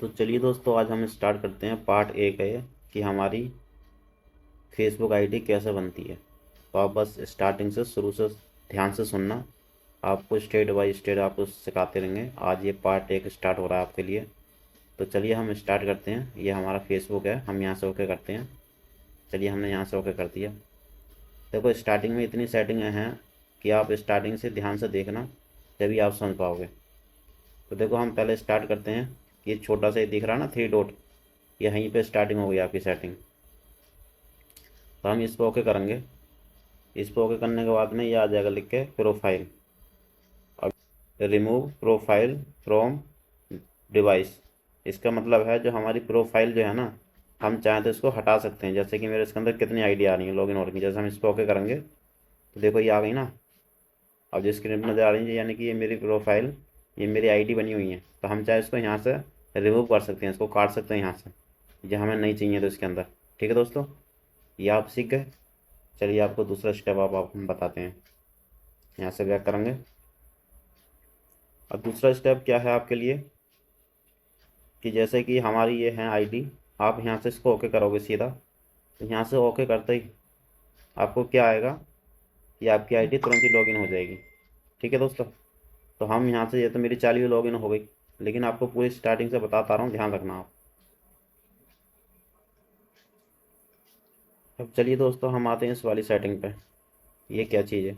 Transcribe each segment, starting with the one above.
तो चलिए दोस्तों, आज हम स्टार्ट करते हैं। पार्ट एक है कि हमारी फेसबुक आईडी कैसे बनती है। तो आप बस स्टार्टिंग से शुरू से ध्यान से सुनना, आपको स्टेट बाय स्टेट आपको सिखाते रहेंगे। आज ये पार्ट एक स्टार्ट हो रहा है आपके लिए। तो चलिए हम स्टार्ट करते हैं। ये हमारा फेसबुक है, हम यहाँ से ओके करते हैं। चलिए हमने यहाँ से ओके कर दिया। देखो स्टार्टिंग में इतनी सेटिंगें हैं कि आप स्टार्टिंग से ध्यान से देखना, तभी आप समझ पाओगे। तो देखो हम पहले स्टार्ट करते हैं। ये छोटा सा ये दिख रहा है ना 3 डॉट, यहीं पे स्टार्टिंग हो गई आपकी सेटिंग। तो हम इस पर ओके करेंगे। इस पर ओके करने के बाद में ये आ जाएगा लिख के प्रोफाइल। अब रिमूव प्रोफाइल फ्रॉम डिवाइस, इसका मतलब है जो हमारी प्रोफाइल जो है ना, हम चाहें तो इसको हटा सकते हैं। जैसे कि मेरे इसके अंदर कितनी आईडी आ रही है लॉगिन हो रही है। जैसे हम इस पर ओके करेंगे तो देखो ये आ गई ना। अब जो स्क्रीन पर नज़र आ रही है यानी कि ये मेरी प्रोफाइल, ये मेरी आईडी बनी हुई है। तो हम चाहे इसको यहाँ से रिमूव कर सकते हैं, इसको काट सकते हैं यहाँ से, ये हमें नहीं चाहिए तो इसके अंदर। ठीक है दोस्तों, ये आप सीख गए। चलिए आपको दूसरा स्टेप आप हम बताते हैं। यहाँ से बैक करेंगे। अब दूसरा स्टेप क्या है आपके लिए कि जैसे कि हमारी ये है आईडी, आप यहाँ से इसको ओके करोगे सीधा। तो यहाँ से ओके करते ही आपको क्या आएगा कि आपकी आईडी तुरंत ही लॉगिन हो जाएगी। ठीक है दोस्तों, तो हम यहाँ से, ये तो मेरी 40 लॉगिन हो गई, लेकिन आपको पूरी स्टार्टिंग से बताता रहा हूँ, ध्यान रखना आप। अब चलिए दोस्तों हम आते हैं इस वाली सेटिंग पे। ये क्या चीज़ है?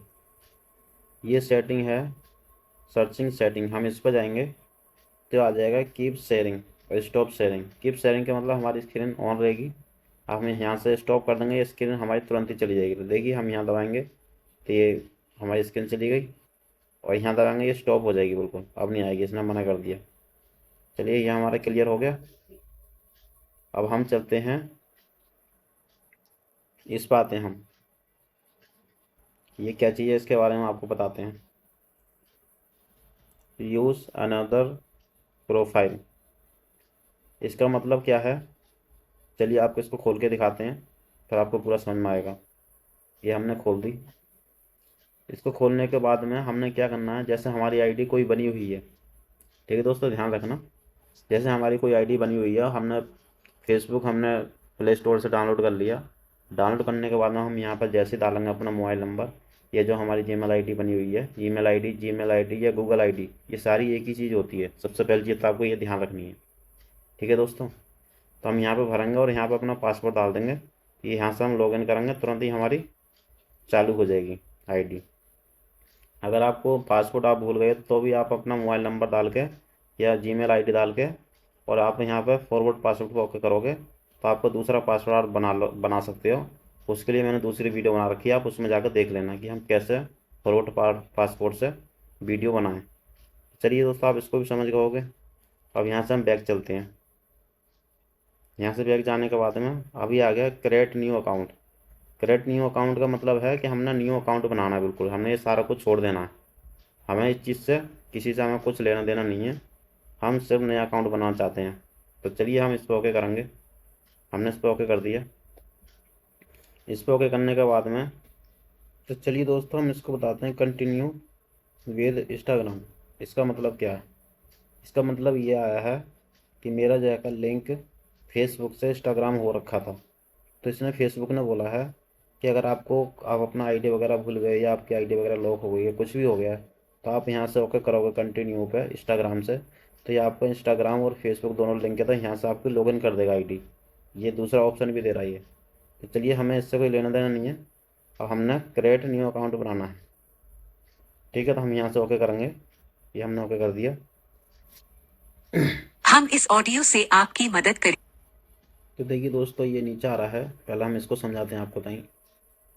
ये सेटिंग है सर्चिंग सेटिंग। हम इस पर जाएंगे तो आ जाएगा कीप शेयरिंग और स्टॉप शेयरिंग। कीप शेयरिंग का मतलब हमारी स्क्रीन ऑन रहेगी, हम यहाँ से स्टॉप कर देंगे, ये स्क्रीन हमारी तुरंत ही चली जाएगी। तो देखिए हम यहाँ दबाएंगे तो ये हमारी स्क्रीन चली गई, और यहाँ दबाएंगे ये स्टॉप हो जाएगी बिल्कुल, अब नहीं आएगी, इसने मना कर दिया। चलिए ये हमारा क्लियर हो गया। अब हम चलते हैं इस पर आते हैं हम। ये क्या चीज़ है इसके बारे में आपको बताते हैं। यूज़ अनदर प्रोफाइल, इसका मतलब क्या है? चलिए आपको इसको खोल के दिखाते हैं, फिर आपको पूरा समझ में आएगा। ये हमने खोल दी। इसको खोलने के बाद में हमने क्या करना है, जैसे हमारी आईडी कोई बनी हुई है, ठीक है दोस्तों ध्यान रखना। जैसे हमारी कोई आईडी बनी हुई है, हमने फेसबुक हमने प्ले स्टोर से डाउनलोड कर लिया। डाउनलोड करने के बाद में हम यहाँ पर जैसे डालेंगे अपना मोबाइल नंबर, ये जो हमारी जीमेल आईडी बनी हुई है, जीमेल आईडी या गूगल आईडी, ये सारी एक ही चीज़ होती है। सबसे पहली चीज़ तो आपको ये ध्यान रखनी है। ठीक है दोस्तों, तो हम यहाँ पे भरेंगे और यहाँ पे अपना पासवर्ड डाल देंगे। ये यहाँ से हम लॉगिन करेंगे, तुरंत ही हमारी चालू हो जाएगी आईडी। अगर आपको पासवर्ड आप भूल गए तो भी आप अपना मोबाइल नंबर डाल के या जीमेल आईडी डाल के और आप यहाँ पे फॉरवर्ड पासवर्ड को ओके करोगे तो आपको दूसरा पासवर्ड आप बना सकते हो। उसके लिए मैंने दूसरी वीडियो बना रखी है, आप उसमें जाकर देख लेना कि हम कैसे फॉरवर्ड पासवर्ड से वीडियो बनाएं। चलिए दोस्तों आप इसको भी समझ गए। अब यहाँ से हम बैक चलते हैं। यहाँ से बैक जाने के बाद में अभी आ गया create new account. Create new account का मतलब है कि हमने न्यू अकाउंट बनाना है, बिल्कुल हमने ये सारा कुछ छोड़ देना है। हमें इस चीज़ से किसी से हमें कुछ लेना देना नहीं है, हम सिर्फ नया अकाउंट बनाना चाहते हैं। तो चलिए हम इस पर ओके करेंगे। हमने इस पर ओके कर दिया। इस पर ओके करने के बाद में तो चलिए दोस्तों हम इसको बताते हैं कंटिन्यू विद इंस्टाग्राम। इसका मतलब क्या है? इसका मतलब ये आया है कि मेरा जो है लिंक फेसबुक से इंस्टाग्राम हो रखा था। तो इसने फेसबुक ने बोला है कि अगर आप अपना आईडी वगैरह भूल गए या आपकी आईडी वगैरह लॉक हो गई है, कुछ भी हो गया है, तो आप यहाँ से ओके करोगे कंटिन्यू पे इंस्टाग्राम से, तो ये आपको इंस्टाग्राम और फेसबुक दोनों लिंक है, तो यहाँ से आपको लॉगिन कर देगा आईडी। ये दूसरा ऑप्शन भी दे रहा है ये। तो चलिए हमें इससे कोई लेना देना नहीं है, अब हमने क्रिएट न्यू अकाउंट बनाना है। ठीक है, तो हम यहाँ से ओके करेंगे। ये हमने ओके कर दिया। हम इस ऑडियो से आपकी मदद करें। तो देखिए दोस्तों ये नीचे आ रहा है, पहले हम इसको समझाते हैं आपको ताई।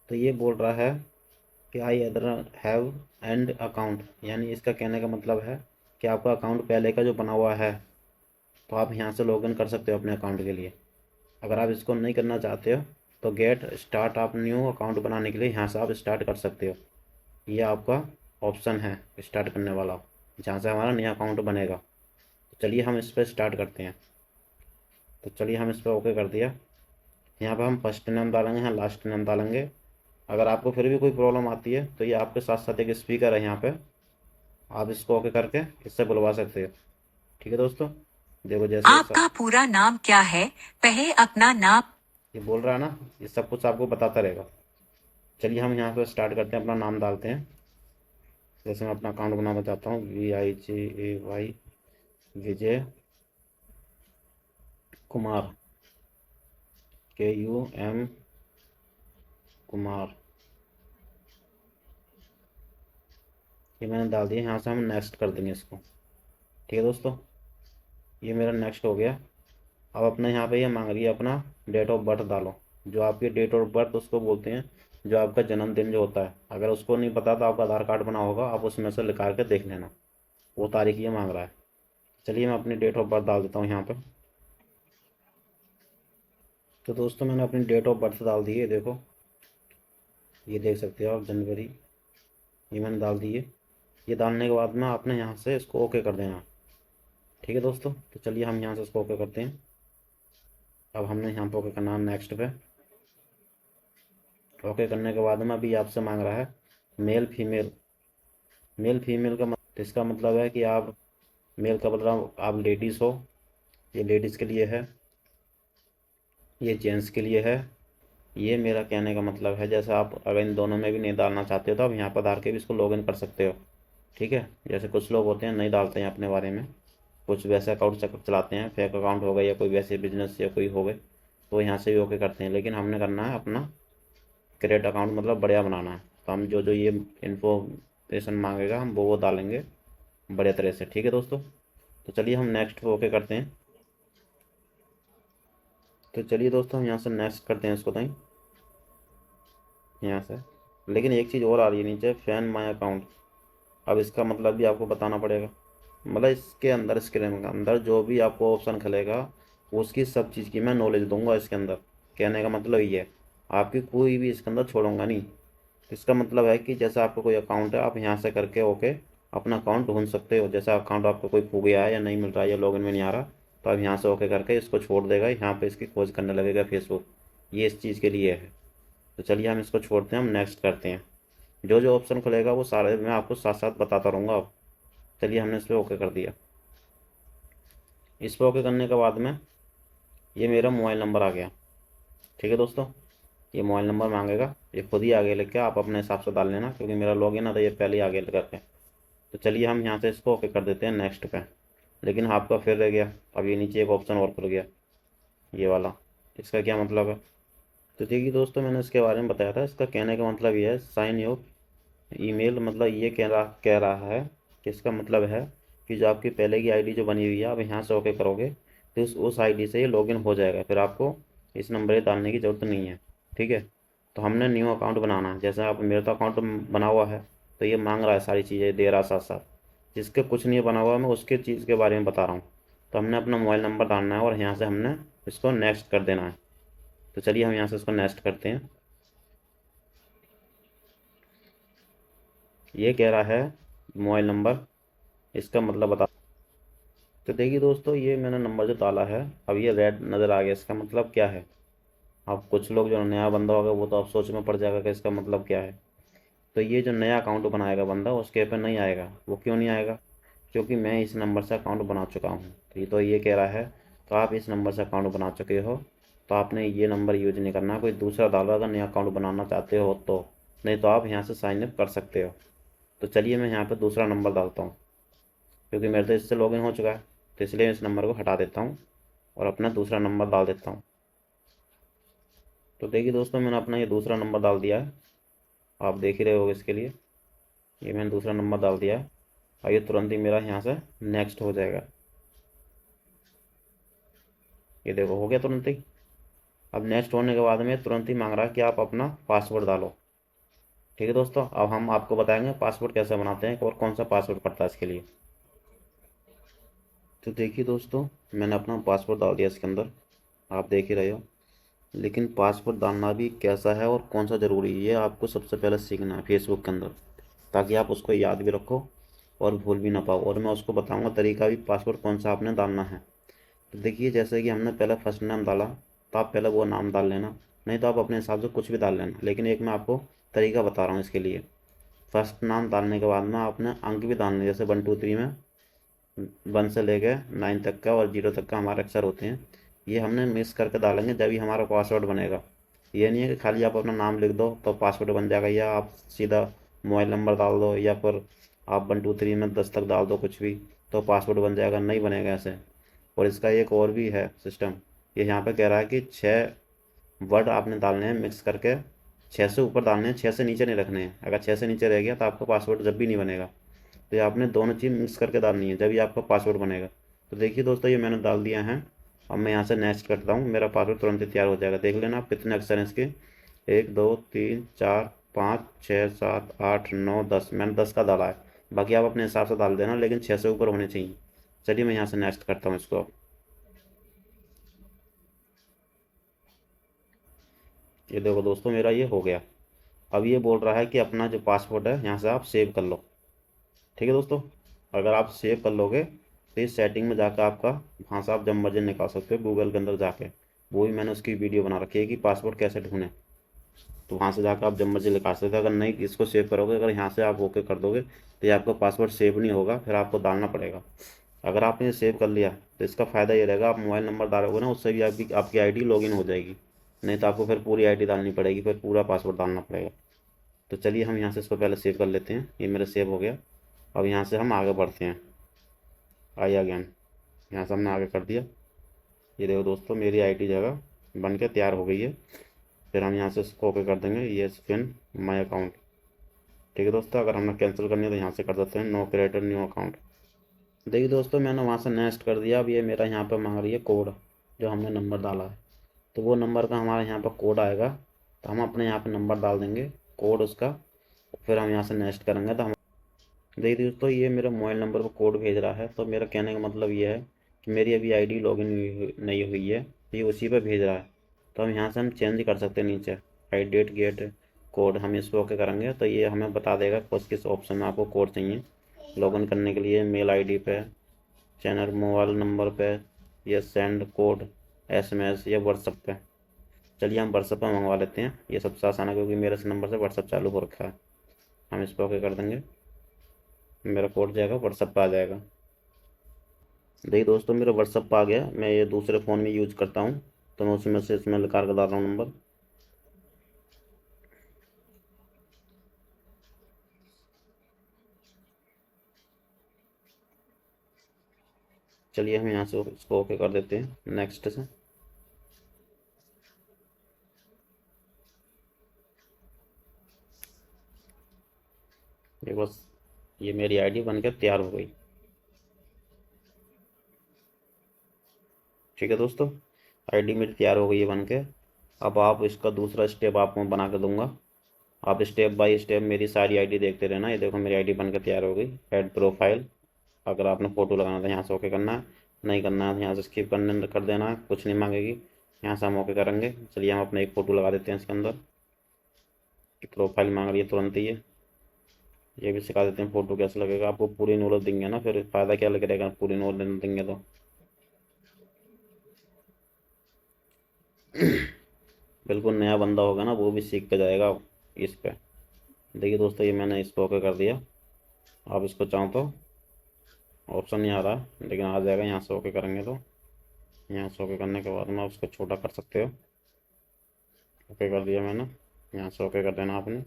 तो ये बोल रहा है कि आई अदर हैव एंड अकाउंट, यानी इसका कहने का मतलब है कि आपका अकाउंट पहले का जो बना हुआ है तो आप यहाँ से लॉगिन कर सकते हो अपने अकाउंट के लिए। अगर आप इसको नहीं करना चाहते हो तो गेट स्टार्ट आप न्यू अकाउंट बनाने के लिए यहाँ से आप स्टार्ट कर सकते हो। ये आपका ऑप्शन है स्टार्ट करने वाला, जहाँ से हमारा नया अकाउंट बनेगा। तो चलिए हम इस पर स्टार्ट करते हैं। तो चलिए हम इस पर ओके कर दिया। यहाँ पे हम फर्स्ट नेम डालेंगे, यहाँ लास्ट नेम डालेंगे। अगर आपको फिर भी कोई प्रॉब्लम आती है तो ये आपके साथ साथ एक स्पीकर है यहाँ पे, आप इसको ओके करके इससे बुलवा सकते हो। ठीक है दोस्तों, देखो जैसे आपका पूरा नाम क्या है? पहले अपना नाम। ये बोल रहा है ना, ये सब कुछ आपको बताता रहेगा। चलिए हम यहाँ पे स्टार्ट करते हैं, अपना नाम डालते हैं। जैसे मैं अपना अकाउंट बनाना चाहता हूँ, VIJAY विजय कुमार, KUM कुमार। ये मैंने डाल दिया। यहाँ से हम नेक्स्ट कर देंगे इसको। ठीक है दोस्तों, ये मेरा नेक्स्ट हो गया। अब अपने यहाँ पे ये मांग रही है अपना डेट ऑफ बर्थ डालो। जो आपकी डेट ऑफ बर्थ उसको बोलते हैं जो आपका जन्मदिन जो होता है। अगर उसको नहीं पता तो आपका आधार कार्ड बना होगा, आप उसमें से निकाल के देख लेना, वो तारीख ये मांग रहा है। चलिए मैं अपनी डेट ऑफ बर्थ डाल देता हूँ यहाँ पे। तो दोस्तों मैंने अपनी डेट ऑफ बर्थ डाल दी है, देखो ये देख सकते हो आप, जनवरी, ये मैंने डाल दी है। ये डालने के बाद में आपने यहाँ से इसको ओके कर देना। ठीक है दोस्तों, तो चलिए हम यहाँ से इसको ओके करते हैं। अब हमने यहाँ पे ओके करना है, नेक्स्ट पे। ओके करने के बाद में अभी आपसे मांग रहा है मेल फीमेल। मेल फीमेल का इसका मतलब है कि आप मेल का मतलब आप लेडीज़ हो, ये लेडीज़ के लिए है, ये जेंट्स के लिए है। ये मेरा कहने का मतलब है, जैसे आप अगर इन दोनों में भी नहीं डालना चाहते हो तो आप यहाँ पर डाल के भी इसको लॉगिन कर सकते हो। ठीक है, जैसे कुछ लोग होते हैं नहीं डालते हैं अपने बारे में, कुछ वैसे अकाउंट चलाते हैं, फेक अकाउंट हो गए या कोई वैसे बिजनेस या कोई हो गए, तो यहाँ से भी ओके करते हैं। लेकिन हमने करना है अपना क्रेडिट अकाउंट मतलब बढ़िया बनाना है, तो हम जो जो ये इन्फॉर्मेशन मांगेगा हम वो डालेंगे बढ़िया तरह से। ठीक है दोस्तों, तो चलिए हम नेक्स्ट पे ओके करते हैं। तो चलिए दोस्तों हम यहाँ से नेक्स्ट करते हैं इसको कहीं यहाँ से। लेकिन एक चीज़ और आ रही है नीचे, फैन माई अकाउंट। अब इसका मतलब भी आपको बताना पड़ेगा। मतलब इसके अंदर स्क्रीन के अंदर जो भी आपको ऑप्शन खुलेगा उसकी सब चीज़ की मैं नॉलेज दूंगा इसके अंदर। कहने का मतलब ये है, आपकी कोई भी इसके अंदर छोड़ूंगा नहीं। इसका मतलब है कि जैसे आपका कोई अकाउंट है, आप यहाँ से करके ओके अपना अकाउंट ढूंढ सकते हो। जैसा अकाउंट आपका कोई खो गया है या नहीं मिल रहा है या लॉगिन में नहीं आ रहा, तो आप यहाँ से ओके करके इसको छोड़ देगा, यहाँ पे इसकी खोज करने लगेगा फेसबुक। ये इस चीज़ के लिए है। तो चलिए हम इसको छोड़ते हैं, हम नेक्स्ट करते हैं। जो जो ऑप्शन खुलेगा वो सारे मैं आपको साथ साथ बताता रहूँगा। अब चलिए हमने इस पर ओके कर दिया। इस पर ओके करने के बाद में ये मेरा मोबाइल नंबर आ गया। ठीक है दोस्तों, ये मोबाइल नंबर मांगेगा, ये खुद ही आगे लेके आप अपने हिसाब से डाल लेना, क्योंकि मेरा लॉगिन है तो ये पहले ही आगे करके। तो चलिए हम यहाँ से इसको ओके कर देते हैं नेक्स्ट पे। लेकिन आपका फिर रह गया, अब ये नीचे एक ऑप्शन और खुल गया, ये वाला। इसका क्या मतलब है? तो देखिए दोस्तों, मैंने इसके बारे में बताया था। इसका कहने का मतलब ये है साइन योर ईमेल। मतलब ये कह रहा है कि इसका मतलब है कि जो आपकी पहले की आईडी जो बनी हुई है, आप यहाँ से ओके करोगे तो उस आईडी से ये लॉगिन हो जाएगा, फिर आपको इस नंबर डालने की ज़रूरत नहीं है। ठीक है, तो हमने न्यू अकाउंट बनाना है। जैसे आप, मेरा तो अकाउंट बना हुआ है, तो ये मांग रहा है सारी चीज़ें दे रहा साथ साथ। जिसके कुछ नहीं बना हुआ, मैं उसके चीज़ के बारे में बता रहा हूँ। तो हमने अपना मोबाइल नंबर डालना है और यहाँ से हमने इसको नेक्स्ट कर देना है। तो चलिए हम यहाँ से इसको नेक्स्ट करते हैं। ये कह रहा है मोबाइल नंबर, इसका मतलब बता। तो देखिए दोस्तों, ये मैंने नंबर जो डाला है, अब ये रेड नज़र आ गया, इसका मतलब क्या है? अब कुछ लोग जो नया बंदा होगा वो तो अब सोच में पड़ जाएगा कि इसका मतलब क्या है। तो ये जो नया अकाउंट बनाएगा बंदा, उसके पे नहीं आएगा। वो क्यों नहीं आएगा? क्योंकि मैं इस नंबर से अकाउंट बना चुका हूँ। तो ये कह रहा है, तो आप इस नंबर से अकाउंट बना चुके हो, तो आपने ये नंबर यूज नहीं करना, कोई दूसरा डालो अगर नया अकाउंट बनाना चाहते हो तो। नहीं तो आप यहाँ से साइन अप कर सकते हो। तो चलिए मैं यहाँ पर दूसरा नंबर डालता हूँ, क्योंकि मेरे तो इससे लॉगिन हो चुका है, तो इसलिए इस नंबर को हटा देता हूँ और अपना दूसरा नंबर डाल देता हूँ। तो देखिए दोस्तों, मैंने अपना ये दूसरा नंबर डाल दिया है, आप देख ही रहे होगे इसके लिए। ये मैंने दूसरा नंबर डाल दिया है और ये तुरंत ही मेरा यहाँ से नेक्स्ट हो जाएगा। ये देखो हो गया तुरंत ही। अब नेक्स्ट होने के बाद में तुरंत ही मांग रहा है कि आप अपना पासवर्ड डालो। ठीक है दोस्तों, अब हम आपको बताएंगे पासवर्ड कैसे बनाते हैं और कौन सा पासवर्ड पड़ता है इसके लिए। तो देखिए दोस्तों, मैंने अपना पासवर्ड डाल दिया इसके अंदर, आप देख ही रहे हो। लेकिन पासवर्ड डालना भी कैसा है और कौन सा ज़रूरी है, ये आपको सबसे पहले सीखना है फेसबुक के अंदर, ताकि आप उसको याद भी रखो और भूल भी ना पाओ। और मैं उसको बताऊंगा तरीका भी, पासवर्ड कौन सा आपने डालना है। तो देखिए, जैसे कि हमने पहले फर्स्ट नाम डाला, तो आप पहले वो नाम डाल लेना, नहीं तो आप अपने हिसाब से कुछ भी डाल लेना। लेकिन एक मैं आपको तरीका बता रहा हूँ इसके लिए। फर्स्ट नाम डालने के बाद में आपने अंक भी डालने, जैसे 1 2 3 में 1 से लेके 9 तक का और 0 तक का हमारे अक्षर होते हैं, ये हमने मिक्स करके डालेंगे जब ही हमारा पासवर्ड बनेगा। ये नहीं है कि खाली आप अपना नाम लिख दो तो पासवर्ड बन जाएगा, या आप सीधा मोबाइल नंबर डाल दो, या फिर आप 1 2 3 में 10 तक डाल दो कुछ भी तो पासवर्ड बन जाएगा, नहीं बनेगा ऐसे। और इसका एक और भी है सिस्टम, ये यहाँ पे कह रहा है कि 6 वर्ड आपने डालने हैं मिक्स करके, 6 से ऊपर डालने हैं, 6 से नीचे नहीं रखने हैं। अगर 6 से नीचे रह गया तो आपका पासवर्ड जब भी नहीं बनेगा। तो ये आपने दोनों चीज़ मिक्स करके डालनी है जब ही आपका पासवर्ड बनेगा। तो देखिए दोस्तों, ये मैंने डाल दिया है। अब मैं यहाँ से नेक्स्ट करता हूँ, मेरा पासवर्ड तुरंत ही तैयार हो जाएगा। देख लेना आप कितने अक्षर हैं इसके, 1 2 3 4 5 6 7 8 9 10, मैंने 10 का डाला है। बाकी आप अपने हिसाब से डाल देना, लेकिन 6 से ऊपर होने चाहिए। चलिए मैं यहाँ से नेक्स्ट करता हूँ इसको। ये देखो दोस्तों, मेरा ये हो गया। अब ये बोल रहा है कि अपना जो पासवर्ड है यहाँ से आप सेव कर लो। ठीक है दोस्तों, अगर आप सेव कर लोगे तो इस सेटिंग में जाकर आपका वहाँ से आप जब मर्जी निकाल सकते हो गूगल के अंदर जाके। वो भी मैंने उसकी वीडियो बना रखी है कि पासवर्ड कैसे ढूंढें, तो वहाँ से जाकर आप जब मर्जी निकाल सकते हो। अगर नहीं इसको सेव करोगे, अगर यहाँ से आप ओके कर दोगे तो ये आपका पासवर्ड सेव नहीं होगा, फिर आपको डालना पड़ेगा। अगर आपने सेव कर लिया तो इसका फ़ायदा ये रहेगा, आप मोबाइल नंबर डालोगे ना, उससे भी आपकी आईडी लॉगिन हो जाएगी। नहीं तो आपको फिर पूरी आईडी डालनी पड़ेगी, फिर पूरा पासवर्ड डालना पड़ेगा। तो चलिए हम यहाँ से इसको पहले सेव कर लेते हैं। ये मेरा सेव हो गया। अब यहाँ से हम आगे बढ़ते हैं। आइए अगेन, यहाँ से हमने आगे कर दिया। ये देखो दोस्तों, मेरी आईडी जगह बन के तैयार हो गई है। फिर हम यहाँ से इसको ओके कर देंगे, ये फिन माई अकाउंट। ठीक है दोस्तों, अगर हमने कैंसिल करनी है तो यहाँ से कर देते हैं नो क्रिएटर न्यू अकाउंट। देखिए दोस्तों, मैंने वहाँ से नेक्स्ट कर दिया। अब ये मेरा यहाँ पर मांग रही है कोड, जो हमने नंबर डाला है। तो वो नंबर का हमारे यहाँ पर कोड आएगा, तो हम अपने यहाँ पर नंबर डाल देंगे, कोड उसका। फिर हम यहाँ से नेक्स्ट करेंगे तो हम देखिए दोस्तों, ये मेरे मोबाइल नंबर पर कोड भेज रहा है। तो मेरा कहने का मतलब ये है कि मेरी अभी आईडी लॉगिन नहीं हुई है, ये उसी पर भेज रहा है। तो हम यहाँ से हम चेंज कर सकते हैं नीचे, आई डेट गेट कोड, हम इस पर ओके करेंगे तो ये हमें बता देगा किस किस ऑप्शन में आपको कोड चाहिए लॉगिन करने के लिए। मेल आईडी पे, चैनल मोबाइल नंबर पे, या सेंड कोड एसएमएस, या व्हाट्सएप पे। चलिए हम व्हाट्सएप पर मंगवा लेते हैं, ये सबसे आसान है क्योंकि मेरे इस नंबर से व्हाट्सएप चालू हो रखा है। हम इस पर ओके कर देंगे, मेरा कोड जाएगा व्हाट्सएप पर आ जाएगा। देखिए दोस्तों, मेरा व्हाट्सएप आ गया। मैं ये दूसरे फ़ोन में यूज़ करता हूँ, तो मैं उसी में से इसमें निकाल कर डाल रहा हूँ नंबर। चलिए हम यहाँ से इसको ओके कर देते हैं नेक्स्ट से। ये बस, ये मेरी आईडी बनकर तैयार हो गई। ठीक है दोस्तों, आईडी मेरी तैयार हो गई है बनके। अब आप इसका दूसरा स्टेप आपको मैं बना के दूंगा। आप स्टेप बाय स्टेप मेरी सारी आईडी देखते रहना। ये देखो, मेरी आईडी बनकर तैयार हो गई। ऐड प्रोफाइल, अगर आपने फ़ोटो लगाना था यहाँ से ओके करना है, नहीं करना है तो यहाँ से स्किप करने कर देना है, कुछ नहीं मांगेगी। यहाँ से हम ओके करेंगे। चलिए हम अपने एक फ़ोटो लगा देते हैं इसके अंदर। प्रोफाइल मांग रही है तुरंत ही ये भी सिखा देते हैं फ़ोटो कैसे लगेगा। आपको पूरी नॉलेज देंगे ना, फिर फ़ायदा क्या लग रहेगा पूरी नॉलेज देंगे तो। बिल्कुल नया बंदा होगा ना, वो भी सीख के जाएगा इस पे। देखिए दोस्तों, ये मैंने इसको ओके कर दिया। आप इसको चाहो तो ऑप्शन नहीं आ रहा, लेकिन आ जाएगा। यहाँ से ओके करेंगे तो यहाँ से ओके करने के बाद में आप उसको छोटा कर सकते हो। ओके कर दिया मैंने, यहाँ से ओके कर देना आपने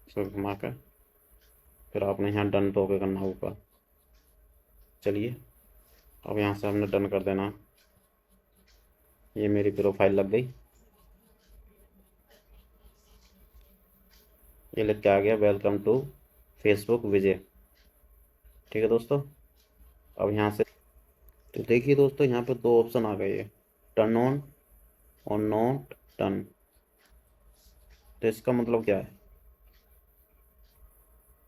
इसको घुमा कर। फिर आपने यहाँ डन तो ओके करना ऊपर। चलिए अब यहाँ से हमने डन कर देना। ये मेरी प्रोफाइल लग गई, ये लिख के आ गया वेलकम टू फेसबुक विजय। ठीक है दोस्तों, अब यहाँ से तो देखिए दोस्तों, यहाँ पे दो ऑप्शन आ गए हैं, टर्न ऑन और नॉट टर्न। तो इसका मतलब क्या है,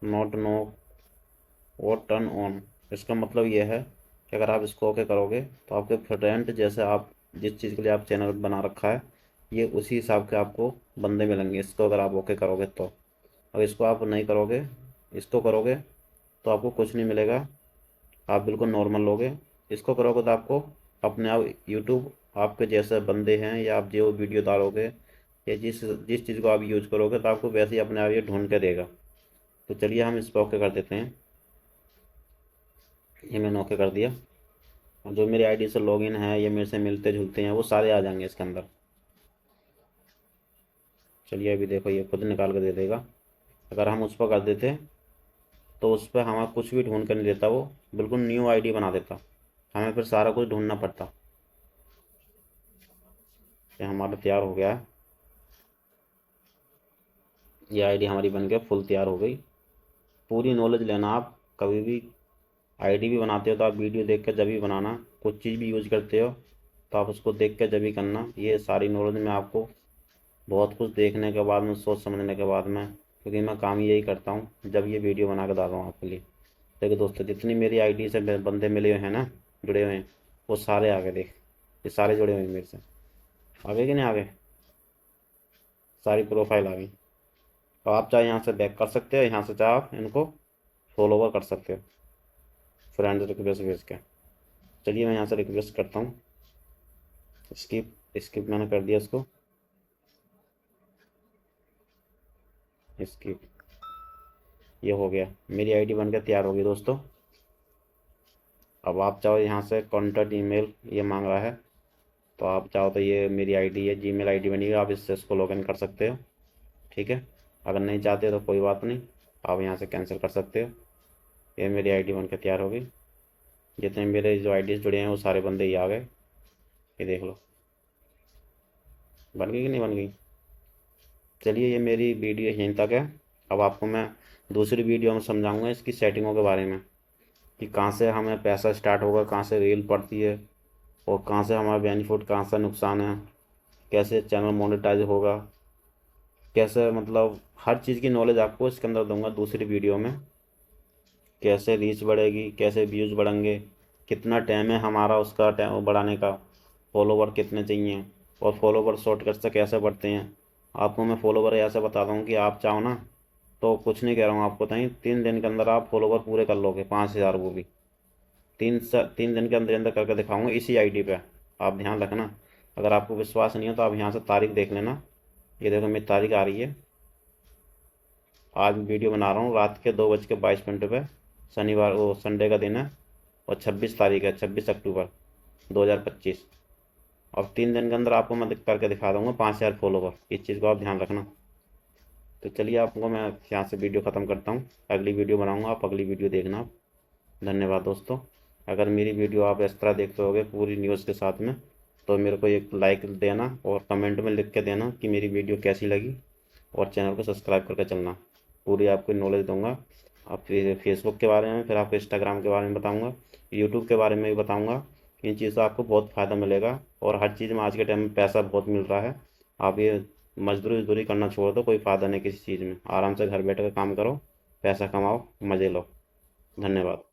नॉट नो और टर्न ऑन। इसका मतलब ये है कि अगर आप इसको ओके करोगे तो आपके फ्रेंड, जैसे आप जिस चीज़ के लिए आप चैनल बना रखा है, ये उसी हिसाब के आपको बंदे मिलेंगे इसको अगर आप ओके करोगे तो। अब इसको आप नहीं करोगे, इसको करोगे तो आपको कुछ नहीं मिलेगा, आप बिल्कुल नॉर्मल लोगे। इसको करोगे तो आपको अपने आप यूट्यूब आपके जैसे बंदे हैं, या आप जो वीडियो डालोगे या जिस जिस चीज़ को आप यूज़ करोगे तो आपको वैसे ही अपने आप ये ढूंढ के देगा। तो चलिए हम इस पर ओके कर देते हैं। ये मैंने ओके कर दिया। और जो मेरी आईडी से लॉगिन है, ये मेरे से मिलते जुलते हैं, वो सारे आ जाएंगे इसके अंदर। चलिए अभी देखो, ये खुद निकाल कर दे देगा। अगर हम उस पर कर देते तो उस पर हमें कुछ भी ढूंढ कर नहीं देता, वो बिल्कुल न्यू आईडी बना देता, हमें फिर सारा कुछ ढूंढना पड़ता। ये हमारा तैयार हो गया है, ये आईडी हमारी बन के फुल तैयार हो गई। पूरी नॉलेज लेना आप, कभी भी आईडी भी बनाते हो तो आप वीडियो देख कर जब भी बनाना, कुछ चीज़ भी यूज करते हो तो आप उसको देख कर जब भी करना। ये सारी नॉलेज मैं आपको बहुत कुछ देखने के बाद में, सोच समझने के बाद में, क्योंकि मैं काम यही करता हूँ जब ये वीडियो बना कर डाल रहा हूँ आपके लिए। देखो दोस्तों, जितनी मेरी आईडी से बंदे मिले हुए हैं ना, जुड़े हुए हैं, वो सारे आ गए। देख, ये सारे जुड़े हुए हैं मेरे से। आ गए कि नहीं आ गए? सारी प्रोफाइल आ गई। तो आप चाहे यहाँ से बैक कर सकते हो, यहाँ से चाहे आप इनको फॉलोवर कर सकते हो फ्रेंड रिक्वेस्ट भेज के। चलिए मैं यहाँ से रिक्वेस्ट करता हूँ। स्किप स्किप मैंने कर दिया इसको, स्किप। ये हो गया, मेरी आईडी बनकर तैयार होगी दोस्तों। अब आप चाहो यहाँ से कॉन्टैक्ट ईमेल ये मांग रहा है, तो आप चाहो तो ये मेरी आईडी है, जीमेल आईडी बनी हुई है, आप इससे इसको लॉगिन कर सकते हो। ठीक है, अगर नहीं चाहते तो कोई बात नहीं, आप यहाँ से कैंसिल कर सकते हो। ये मेरी आईडी बनकर तैयार हो गई। जितने मेरे जो आईडीज़ जुड़े हैं वो सारे बंदे ही आ गए। ये देख लो, बन गई कि नहीं बन गई? चलिए ये मेरी वीडियो यहीं तक है। अब आपको मैं दूसरी वीडियो में समझाऊंगा इसकी सेटिंगों के बारे में, कि कहाँ से हमें पैसा स्टार्ट होगा, कहाँ से रील पड़ती है, और कहाँ से हमारा बेनिफिट, कहाँ से नुकसान है, कैसे चैनल मोनेटाइज होगा, कैसे, मतलब हर चीज़ की नॉलेज आपको इसके अंदर दूंगा दूसरी वीडियो में। कैसे रीच बढ़ेगी, कैसे व्यूज़ बढ़ेंगे, कितना टाइम है हमारा उसका टाइम बढ़ाने का, फॉलोवर कितने चाहिए, और फॉलोवर शॉर्टकट से कैसे बढ़ते हैं। आपको मैं फॉलोवर ऐसे बता दूँ कि आप चाहो ना तो कुछ नहीं कह रहा हूँ आपको, ताई 3 दिन के अंदर आप फॉलोवर पूरे कर लोगे, 5,000, वो भी 3 दिन के अंदर अंदर करके दिखाऊंगा इसी आईडी पे। आप ध्यान रखना। अगर आपको विश्वास नहीं हो तो आप यहाँ से तारीख देख लेना। ये देखो मेरी तारीख आ रही है, आज वीडियो बना रहा हूँ रात के 2:22 पे, शनिवार, वो संडे का दिन है, और 26 तारीख है, 26 अक्टूबर 2025। और 3 दिन के अंदर आपको मैं करके दिखा दूँगा 5,000 फॉलोवर। इस चीज़ को आप ध्यान रखना। तो चलिए आपको मैं यहाँ से वीडियो ख़त्म करता हूँ, अगली वीडियो बनाऊँगा, आप अगली वीडियो देखना आप। धन्यवाद दोस्तों। अगर मेरी वीडियो आप इस तरह देखते होगे पूरी न्यूज़ के साथ में, तो मेरे को एक लाइक देना और कमेंट में लिख के देना कि मेरी वीडियो कैसी लगी, और चैनल को सब्सक्राइब करके चलना। पूरी आपको नॉलेज दूंगा। आप फेसबुक के बारे में, फिर आपको इंस्टाग्राम के बारे में बताऊंगा, यूट्यूब के बारे में भी बताऊंगा। इन चीज़ से आपको बहुत फ़ायदा मिलेगा, और हर चीज़ में आज के टाइम में पैसा बहुत मिल रहा है। आप ये मजदूरी वजदूरी करना छोड़ दो, कोई फ़ायदा नहीं किसी चीज़ में। आराम से घर बैठ कर काम करो, पैसा कमाओ, मज़े लो। धन्यवाद।